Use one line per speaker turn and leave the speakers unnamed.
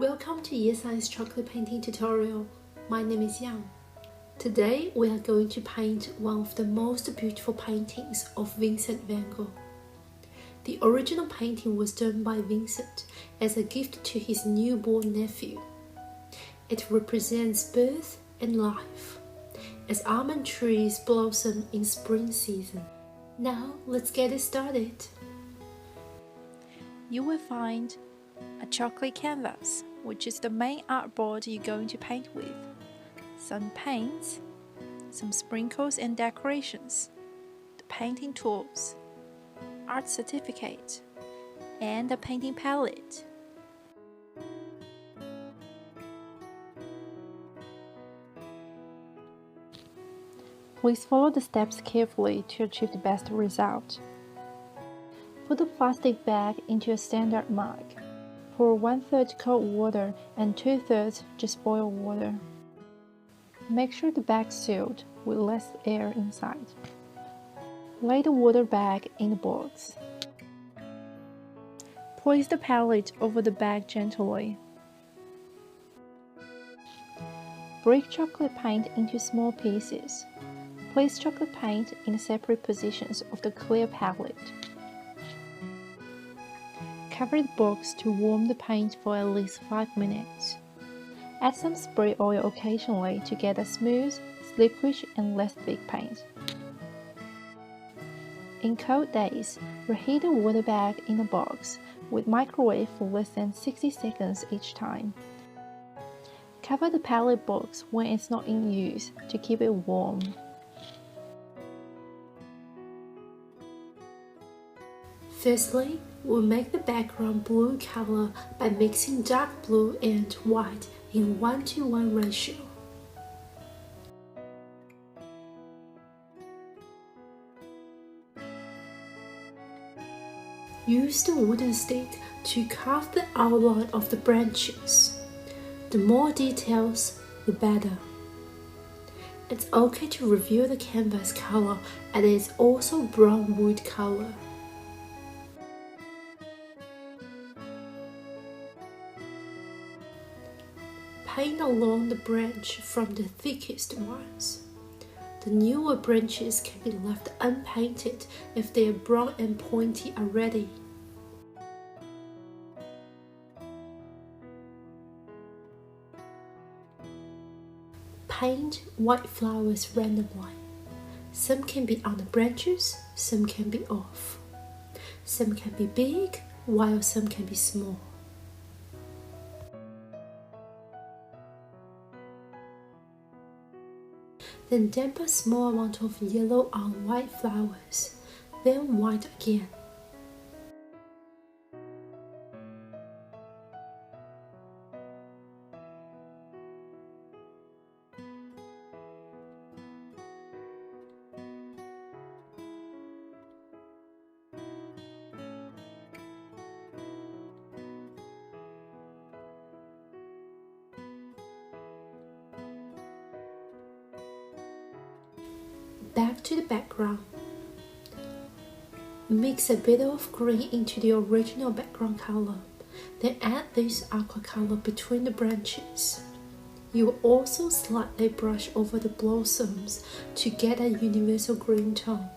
Welcome to Yesign's chocolate painting tutorial. My name is Yang. Today we are going to paint one of the most beautiful paintings of Vincent van Gogh. The original painting was done by Vincent as a gift to his newborn nephew. It represents birth and life, as almond trees blossom in spring season. Now let's get it started.
You will find a chocolate canvas, which is the main artboard you're going to paint with, some paints, some sprinkles and decorations, the painting tools, art certificate, and a painting palette. Please follow the steps carefully to achieve the best result. Put the plastic bag into a standard mug. Pour 1/3 cold water and 2/3 just boiled water. Make sure the bag is sealed with less air inside. Lay the water bag in the box. Place the palette over the bag gently. Break chocolate paint into small pieces. Place chocolate paint in separate positions of the clear palette. Cover the box to warm the paint for at least 5 minutes. Add some spray oil occasionally to get a smooth, slipperish and less thick paint. In cold days, reheat the water bag in a box with microwave for less than 60 seconds each time. Cover the palette box when it's not in use to keep it warm.
Firstly, we'll make the background blue color by mixing dark blue and white in 1:1 ratio. Use the wooden stick to carve the outline of the branches. The more details, the better. It's okay to reveal the canvas color, and it's also brown wood color. Paint along the branch from the thickest ones. The newer branches can be left unpainted if they are brown and pointy already. Paint white flowers randomly. Some can be on the branches, some can be off. Some can be big, while some can be small. Then damp a small amount of yellow on white flowers, then white again. Back to the background. Mix a bit of green into the original background color, then add this aqua color between the branches. You will also slightly brush over the blossoms to get a universal green tone.